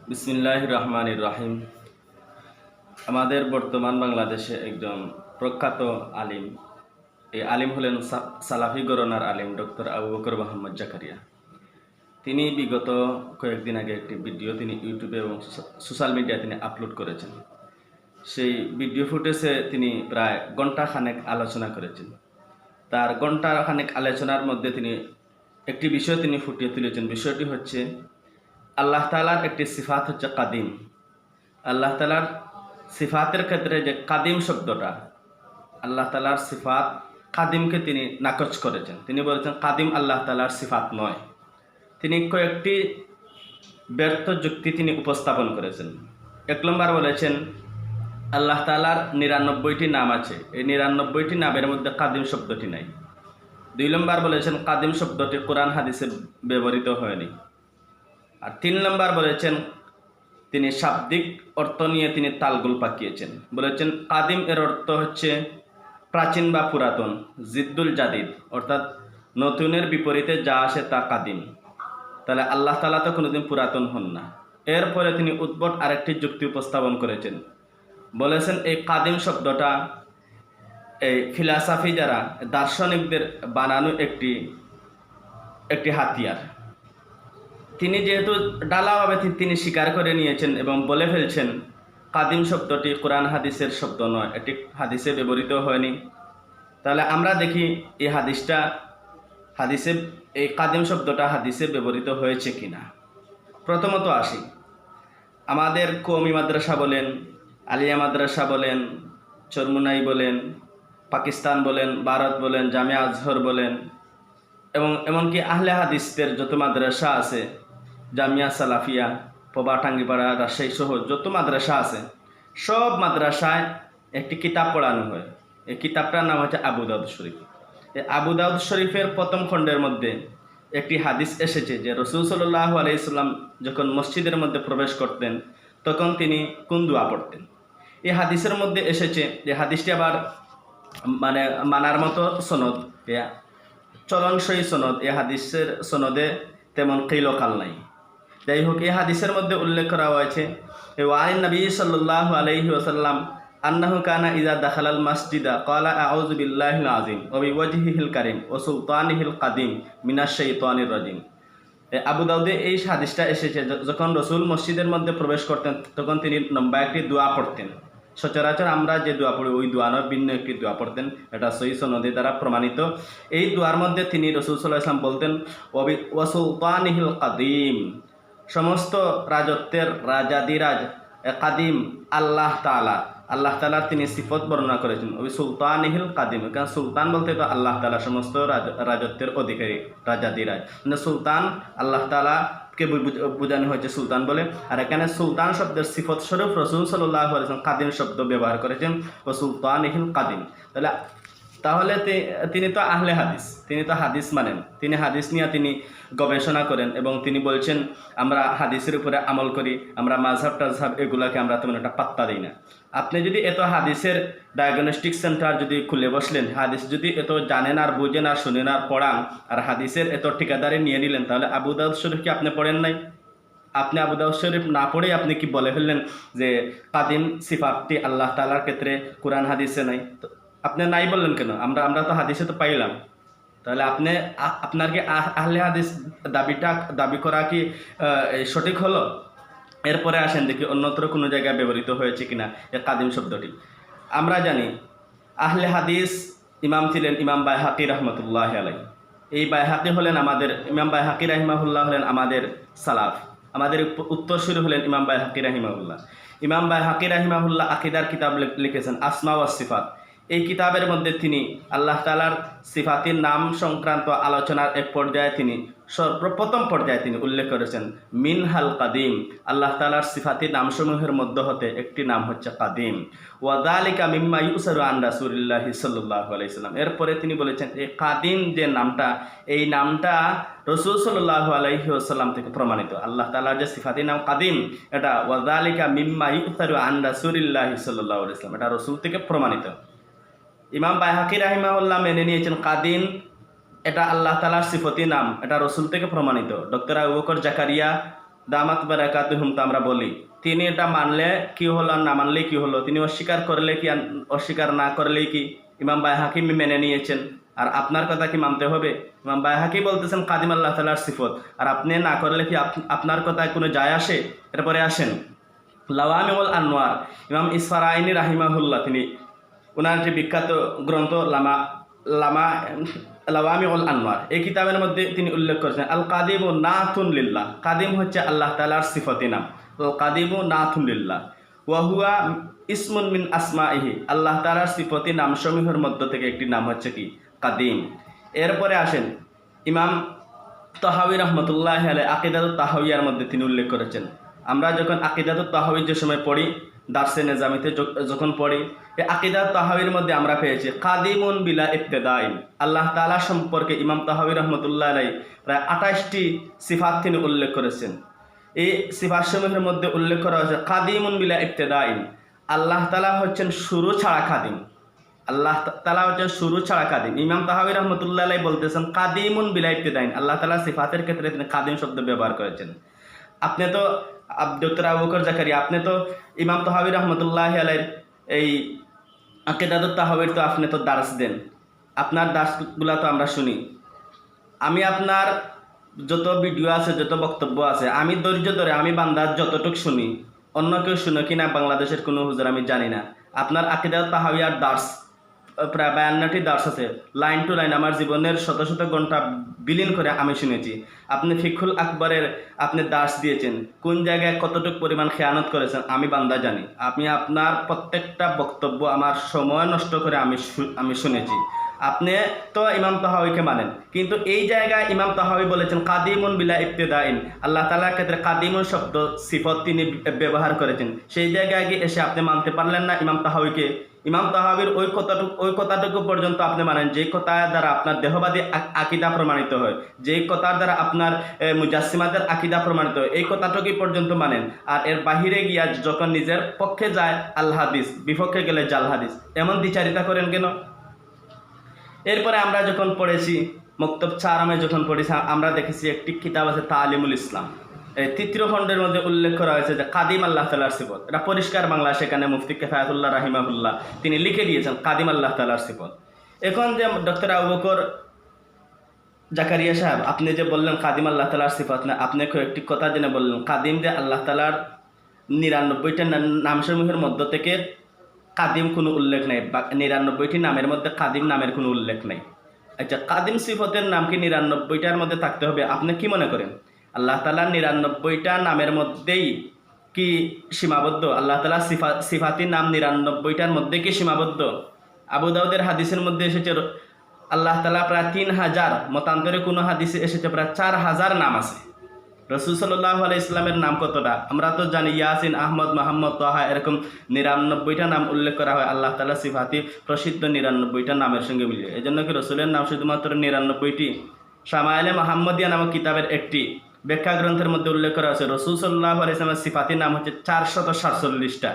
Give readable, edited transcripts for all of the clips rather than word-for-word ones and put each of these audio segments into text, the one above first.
বিসমিল্লাহির রহমানির রহিম। আমাদের বর্তমান বাংলাদেশে একজন প্রখ্যাত আলিম, এই আলিম হলেন সালাফি গরনার আলিম ডক্টর আবু বকর মোহাম্মদ জাকারিয়া। তিনি বিগত কয়েকদিন আগে একটি ভিডিও তিনি ইউটিউবে এবং সোশ্যাল মিডিয়ায় তিনি আপলোড করেছেন। সেই ভিডিও ফুটেজে তিনি প্রায় ঘন্টা খানেক আলোচনা করেছেন। তার ঘন্টা খানেক আলোচনার মধ্যে তিনি একটি বিষয় তিনি ফুটিয়ে তুলেছেন। বিষয়টি হচ্ছে আল্লাহ তাআলার একটি সিফাত হচ্ছে কাদিম। আল্লাহ তাআলার সিফাতের ক্ষেত্রে যে কাদিম শব্দটা, আল্লাহ তাআলার সিফাত কাদিমকে তিনি নাকচ করেছেন। তিনি বলেছেন কাদিম আল্লাহ তাআলার সিফাত নয়। তিনি কয়েকটি ব্যর্থ যুক্তি তিনি উপস্থাপন করেছেন। এক নম্বর বলেছেন আল্লাহ তাআলার ৯৯টি নাম আছে, এই ৯৯টি নামের মধ্যে কাদিম শব্দটি নাই। ২ নম্বর বলেছেন কাদিম শব্দটি কোরআন হাদিসে ব্যবহৃত হয়নি। আর ৩ নম্বর বলেছেন তিনি শাব্দিক অর্থ নিয়ে তিনি তালগোল পাকিয়েছেন। বলেছেন কাদিম এর অর্থ হচ্ছে প্রাচীন বা পুরাতন, জিদ্দুল জাদিদ অর্থাৎ নতুনের বিপরীতে যা আসে তা কাদিম। তাহলে আল্লাহ তাআলা তো কোনোদিন পুরাতন হন না। এরপরে তিনি উদ্ভট আরেকটি যুক্তি উপস্থাপন করেছেন। বলেছেন এই কাদিম শব্দটা এই ফিলসফি যারা দার্শনিকদের বানানো একটি হাতিয়ার। তিনি যেহেতু ডালাভাবে তিনি স্বীকার করে নিয়েছেন এবং বলে ফেলছেন কাদিম শব্দটি কোরআন হাদিসের শব্দ নয়, এটি হাদিসে ব্যবহৃত হয়নি। তাহলে আমরা দেখি এই হাদিসে এই কাদিম শব্দটা হাদিসে ব্যবহৃত হয়েছে কিনা। প্রথমত আসি, আমাদের কওমি মাদ্রাসা বলেন, আলিয়া মাদ্রাসা বলেন, চরমুনাই বলেন, পাকিস্তান বলেন, ভারত বলেন, জামিয়া আজহর বলেন এবং এমনকি আহলে হাদিসদের যত মাদ্রাসা আছে, জামিয়া সালাফিয়া, পবা টাঙ্গিপাড়া, রাজশাহী সহ যত মাদ্রাসা আছে, সব মাদ্রাসায় একটি কিতাব পড়ানো হয়। এই কিতাবটার নাম হচ্ছে আবু দাউদ শরীফ। এই আবু দাউদ শরীফের প্রথম খণ্ডের মধ্যে একটি হাদিস এসেছে যে রাসূল সাল্লাল্লাহু আলাইহি সাল্লাম যখন মসজিদের মধ্যে প্রবেশ করতেন তখন তিনি কোন দোয়া পড়তেন। এই হাদিসের মধ্যে এসেছে যে হাদিসটি আবার মানার মতো সনদ, চলনসই সনদ, এই হাদিসের সনদে তেমন কিলকাল নাই। যাই হোক, এই হাদিসের মধ্যে উল্লেখ করা হয়েছে ওয়ান নবী সাল্লাল্লাহু আলাইহি ওয়াসাল্লাম আন্নাহু কানা ইযা দাখালাল মাসজিদা ক্বালা আউযু বিল্লাহিল আযীম ওয়া বিওয়াজহিল কারীম ওয়া সুলতানিহিল কাদিম মিনাশ শাইতানির রাজিম। আবু দাউদে এই হাদিসটা এসেছে যখন রাসূল মসজিদের মধ্যে প্রবেশ করতেন তখন তিনি লম্বা একটি দোয়া পড়তেন। সচরাচর আমরা যে দোয়া পড়ি ওই দোয়া নয়, ভিন্ন একটি দোয়া পড়তেন, এটা সহিহ সনদে দ্বারা প্রমাণিত। এই দোয়ার মধ্যে তিনি রাসূল সাল্লাল্লাহু আলাইহি ওয়াসাল্লাম বলতেন ওয়া সুলতানিহিল কাদিম, সমস্ত রাজত্বের রাজাদিরাজ কাদিম আল্লাহ তাআলার তিনি সিফত বর্ণনা করেছেন। ওই সুলতানিহিল কাদিম, কারণ সুলতান বলতে তো আল্লাহ তাআলা সমস্ত রাজত্বের অধিকারী রাজাদিরাজ, মানে সুলতান আল্লাহ তাআলাকে বোঝানো হয়েছে সুলতান বলে। আর এখানে সুলতান শব্দের সিফত স্বরূপ রাসূল সাল্লাল্লাহু আলাইহি ওয়াসাল্লাম কাদিম শব্দ ব্যবহার করেছেন, ও সুলতানিহিল কাদিম। তাহলে তিনি তো আহলে হাদিস, তিনি তো হাদিস মানেন, তিনি হাদিস নিয়ে তিনি গবেষণা করেন এবং তিনি বলছেন আমরা হাদিসের উপরে আমল করি, আমরা মাযহাব টাযহাব এগুলাকে আমরা তেমন একটা পাত্তা দিই না। আপনি যদি এত হাদিসের ডায়াগনস্টিক সেন্টার যদি খুলে বসলেন, হাদিস যদি এত জানেন আর বুঝেন আর শুনেন আর পড়ান, আর হাদিসের এত ঠিকাদারি নিয়ে নিলেন, তাহলে আবু দাউদ শরীফ কি আপনি পড়েন নাই? আপনি আবু দাউদ শরীফ না পড়েই আপনি কি বলে ফেললেন যে কাদিম সিফাতটি আল্লাহ তাআলার ক্ষেত্রে কোরআন হাদিসে নাই? তো আপনি নাই বললেন কেন? আমরা তো হাদিসে তো পাইলাম। তাহলে আপনার কি আহলে হাদিস দাবি করা কি সঠিক হলো? এরপরে আসেন দেখি অন্যত্র কোনো জায়গায় ব্যবহৃত হয়েছে কিনা এই কাদিম শব্দটি। আমরা জানি আহলে হাদিস ইমাম ছিলেন ইমাম বাইহাকি রহমতুল্লাহ আলাইহি। এই বাইহাকি হলেন আমাদের ইমাম বাইহাকি রাহিমাহুল্লাহ হলেন আমাদের সালাফ, আমাদের উত্তরসূরি হলেন ইমাম বাইহাকি রাহিমাহুল্লাহ। ইমাম বাইহাকি রাহিমাহুল্লাহ আকীদার কিতাব লিখেছেন আসমা ওয়াস সিফাত। এই কিতাবের মধ্যে তিনি আল্লাহ তাআলার সিফাতের নাম সংক্রান্ত আলোচনার এক পর্যায়ে তিনি সর্বপ্রথম পর্যায়ে তিনি উল্লেখ করেছেন মিনহাল কাদিম, আল্লাহ তাআলার সিফাতের নামসমূহের মধ্য হতে একটি নাম হচ্ছে কাদিম, ওয়া যালিকা মিম্মা ইউসারু আন রাসূলিল্লাহি সাল্লাল্লাহু আলাইহি সাল্লাম। এরপরে তিনি বলেছেন এই কাদিম যে নামটা, এই নামটা রাসূল সাল্লাল্লাহু আলাইহি ওয়াসাল্লাম থেকে প্রমাণিত। আল্লাহ তাআলার যে সিফাতের নাম কাদিম, এটা ওয়া যালিকা মিম্মা ইউসারু আন রাসূলিল্লাহি সাল্লাল্লাহু আলাইহি সাল্লাম, এটা রাসূল থেকে প্রমাণিত। ইমাম বাইহাকি রাহিমাহুল্লাহ মেনে নিয়েছেন কাদিম এটা আল্লাহ তাআলার সিফতি নাম, এটা রাসূল থেকে প্রমাণিত। ডক্টর আবু বকর জাকারিয়া দামাত বারাকাতুহুম তো আমরা বলি, তিনি এটা মানলে কি হলো আর না মানলে কি হলো, তিনি অস্বীকার করলে কি আর অস্বীকার না করলেই কি, ইমাম বাইহাকি মেনে নিয়েছেন। আর আপনার কথা কি মানতে হবে? ইমাম বাইহাকি বলতেছেন কাদিম আল্লাহ তাআলার সিফত, আর আপনি না করলে কি আপনার কথায় কোনো যায় আসে? এরপরে আসেন লাওয়ামিউল আনওয়ার, ইমাম ইসফারাইনি রাহিমাহুল্লাহ, তিনি ওনার যে বিখ্যাত গ্রন্থ লামা লামা লাওয়ামিউল আনওয়ার, এই কিতাবের মধ্যে তিনি উল্লেখ করেছেন আল কাদিমু নাতুন লিল্লাহ, কাদিম হচ্ছে আল্লাহ তাআলার সিফতি নাম। আল কাদিমু নাতুন লিল্লাহ ওয়া হুয়া ইসমুন মিন আসমাইহি, আল্লাহ তাআলার সিফতি নাম সমূহের মধ্য থেকে একটি নাম হচ্ছে কি কাদিম। এরপরে আসেন ইমাম তাহাউই রহমতুল্লাহ আলাইহি আকিদাতুত তাহাউইয়ার মধ্যে তিনি উল্লেখ করেছেন, আমরা যখন আকিদাতুত তাহাউই যে সময় পড়ি, দার্সে নিজামিতে যখন পড়ি, এই আকিদাতুত তাহাউইর মধ্যে আমরা পেয়েছি কাদিমুন বিলা ইবতিদাইন, আল্লাহ তাআলা সম্পর্কে ইমাম তাহাউই রহমতুল্লাহ আলাইহি প্রায় 28টি সিফাত তিনি উল্লেখ করেছেন। এই সিফাতসমূহের মধ্যে উল্লেখ করা হয়েছে কাদিমুন বিলা ইবতিদাইন, আল্লাহ তাআলা হচ্ছেন শুরু ছাড়া কাদিম, আল্লাহ তাআলা হচ্ছেন শুরু ছাড়া কাদিম। ইমাম তাহাউই রহমতুল্লাহ আলাইহি বলতেছেন কাদিমুন বিলা ইবতিদাইন, আল্লাহ তাআলা সিফাতের ক্ষেত্রে তিনি কাদিম শব্দ ব্যবহার করেছেন। আপনি তো ডক্টর আবু বকর জাকারিয়া, আপনি তো ইমাম তাহাউই রহমতুল্লাহ আলাইহির এই আকিদাতুত তাহাউইর তো আপনি তো দার্স দেন, আপনার দার্সগুলা তো আমরা শুনি। আমি আপনার যত ভিডিও আছে, যত বক্তব্য আছে, আমি ধৈর্য ধরে আমি বান্দার যতটুক শুনি, অন্য কেউ শুনে কিনা বাংলাদেশের কোনো হুজুর আমি জানি না। আপনার আকিদাতুত তাহাউইয়ার দার্স প্রায় 52টি দার্স আছে, লাইন টু লাইন আমার জীবনের শত শত ঘন্টা বিলীন করে আমি শুনেছি। আপনি ফিকহুল আকবরের আপনি দার্স দিয়েছেন, কোন জায়গায় কতটুকু পরিমাণ খেয়ানত করেছেন আমি বান্দা জানি। আমি আপনার প্রত্যেকটা বক্তব্য আমার সময় নষ্ট করে আমি শুনেছি। আপনি তো ইমাম তাহাউইকে মানেন, কিন্তু এই জায়গায় ইমাম তাহাউই বলেছেন কাদিমুন বিলা ইবতিদাইন, আল্লাহ তাআলার ক্ষেত্রে কাদিমুন শব্দ সিফত তিনি ব্যবহার করেছেন, সেই জায়গায় গিয়ে এসে আপনি মানতে পারলেন না ইমাম তাহাউইকে। ইমাম তাহাউইর ওই কথাটুকু পর্যন্ত আপনি মানেন যেই কথা দ্বারা আপনার দেহবাদী আকিদা প্রমাণিত হয়, যেই কথার দ্বারা আপনার মুজাসসিমাদের আকিদা প্রমাণিত হয়, এই কথাটুকুই পর্যন্ত মানেন। আর এর বাহিরে গিয়া যখন নিজের পক্ষে যায় আল হাদিস, বিপক্ষে গেলে জাল হাদিস, এমন দ্বিচারিতা করেন কেন? এরপরে আমরা যখন পড়েছি মক্তব 4 যখন পড়েছি, আমরা দেখেছি একটি কিতাব আছে তালিমুল ইসলাম, এই 3য় খণ্ডের মধ্যে উল্লেখ করা হয়েছে যে কাদিম আল্লাহ তাআলার সিফত, এটা পরিষ্কার বাংলা, সেখানে মুফতি কিফায়াতুল্লাহ রাহিমাহুল্লাহ তিনি লিখে দিয়েছেন কাদিম আল্লাহ তাআলার সিফত। এখন যে ডক্টর আবু বকর জাকারিয়া সাহেব, আপনি যে বললেন কাদিম আল্লাহ তাআলার সিফত না, আপনি একটি কথা জেনে বললেন কাদিম যে আল্লাহ তাআলার 99টা নামসমূহের মধ্য থেকে কাদিম কোনো উল্লেখ নেই, 99টি নামের মধ্যে কাদিম নামের কোনো উল্লেখ নেই। আচ্ছা, কাদিম সিফতের নাম কি 99টার মধ্যে থাকতে হবে? আপনি কি মনে করেন আল্লাহ তাআলার 99টা নামের মধ্যেই কি সীমাবদ্ধ? আল্লাহ তাআলার সিফাতির নাম 99টার মধ্যে কি সীমাবদ্ধ? আবু দাউদের হাদিসের মধ্যে এসেছে আল্লাহ তাআলা প্রায় 3000, মতান্তরে কোনো হাদিসে এসেছে প্রায় 4000 নাম আছে। রাসূল সাল্লাল্লাহু আলাইহি ইসলামের নাম কতটা? আমরা তো জানি ইয়াসিন, আহমদ, মোহাম্মদ, তাহা, এরকম 99টা নাম উল্লেখ করা হয় আল্লাহ তাআলা সিফাতি প্রসিদ্ধ 99টা নামের সঙ্গে মিলিয়ে। এই জন্য কি রসুলের নাম শুধুমাত্র 99টি? শামায়েলে মুহাম্মদিয়া নামক কিতাবের একটি ব্যাখ্যা গ্রন্থের মধ্যে উল্লেখ করা হয়েছে রাসূল সাল্লাল্লাহু আলাইহি ইসলামের সিফাতির নাম হচ্ছে 447টা।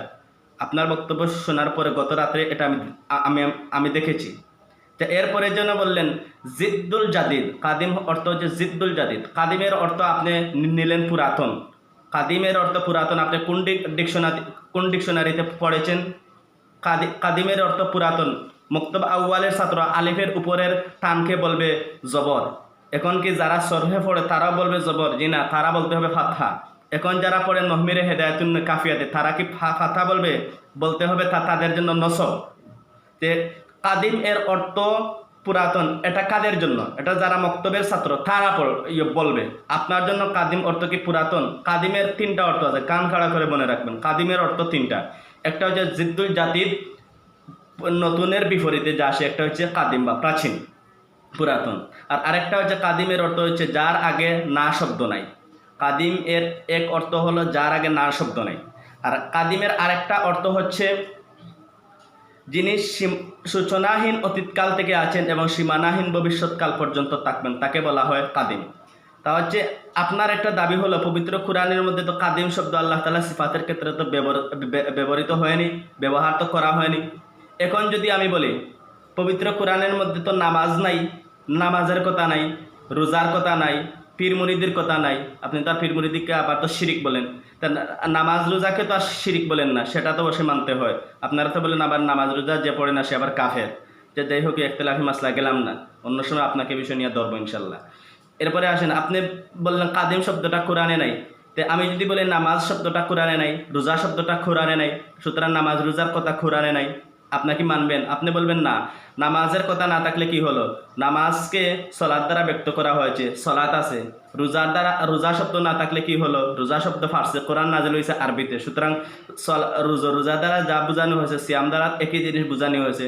আপনার বক্তব্য শোনার পরে গত রাত্রে এটা আমি দেখেছি। এরপরে যেন বললেন জিদ্দুল জাদিদ, কাদিম অর্থ হচ্ছে জিদ্দুল জাদিদ। কাদিমের অর্থ আপনি নিলেন পুরাতন, কাদিমের অর্থ পুরাতন। আপনি কোন ডিকশনারিতে পড়েছেন? কাদিমের অর্থ পুরাতন। মক্তব আউয়ালের ছাত্র আলিফের উপরের টানকে বলবে জবর। এখন কি যারা সরহে পড়ে তারাও বলবে জবর? জি না, তারা বলতে হবে ফাতহা। এখন যারা পড়েন নহমিরে হেদায়াতুন কাফিয়াতে, তারা কি ফাতহা বলবে? বলতে হবে তাদের জন্য নসব। তে কাদিম এর অর্থ পুরাতন, এটা কাদের জন্য? এটা যারা মক্তবের ছাত্র তারা বলবে। আপনার জন্য কাদিম অর্থ কি পুরাতন? কাদিমের 3টা অর্থ আছে, কান খাড়া করে মনে রাখবেন। কাদিমের অর্থ 3টা। একটা হচ্ছে জিদ্দুল জাদিদ, নতুনের বিপরীতে যা আসে, একটা হচ্ছে কাদিম বা প্রাচীন, পুরাতন। আর আরেকটা হচ্ছে কাদিমের অর্থ হচ্ছে যার আগে না শব্দ নাই। কাদিম এর এক অর্থ হলো যার আগে না শব্দ নাই। আর কাদিমের আরেকটা অর্থ হচ্ছে যিনি সূচনাহীন অতীতকাল থেকে আছেন এবং সীমানাহীন ভবিষ্যৎকাল পর্যন্ত থাকবেন, তাকে বলা হয় কাদিম। তা হচ্ছে আপনার একটা দাবি হলো পবিত্র কুরআনের মধ্যে তো কাদিম শব্দ আল্লাহ তাআলা সিফাতের ক্ষেত্রে তো ব্যবহৃত হয়নি, ব্যবহার তো করা হয়নি। এখন যদি আমি বলি পবিত্র কুরআনের মধ্যে তো নামাজ নাই, নামাজের কথা নাই, রোজার কথা নাই, পীর মুরিদের কথা নাই, আপনি তার পীর মুরিদিকে আবার তো শিরিক বলেন। তা নামাজ রোজাকে তো আর শিরিক বলেন না, সেটা তো অবশ্যই মানতে হয়। আপনারা তো বলেন আবার নামাজ রোজা যে পড়ে না সে আবার কাফের। যে যাই হোক, একতলাফি মাসলা গেলাম না, অন্য সময় আপনাকে বিষয় নিয়ে ধরবো ইনশাল্লাহ। এরপরে আসেন, আপনি বললেন কাদিম শব্দটা কোরআনে নাই। তে আমি যদি বলি নামাজ শব্দটা কোরআনে নাই, রোজা শব্দটা কোরআনে নাই, সুতরাং নামাজ রোজার কথা কোরআনে নাই, আপনি কি মানবেন? আপনি বলবেন না, নামাজের কথা না থাকলে কি হলো, নামাজকে সলাৎ দ্বারা ব্যক্ত করা হয়েছে, সলাৎ আছে। রোজার দ্বারা, রোজা শব্দ না থাকলে কি হলো, রোজা শব্দ ফার্সি, কোরআন নাজিল হয়েছে আরবিতে, সুতরাং রোজা দ্বারা যা বোঝানো হয়েছে সিয়াম দ্বারা একই জিনিস বোঝানো হয়েছে।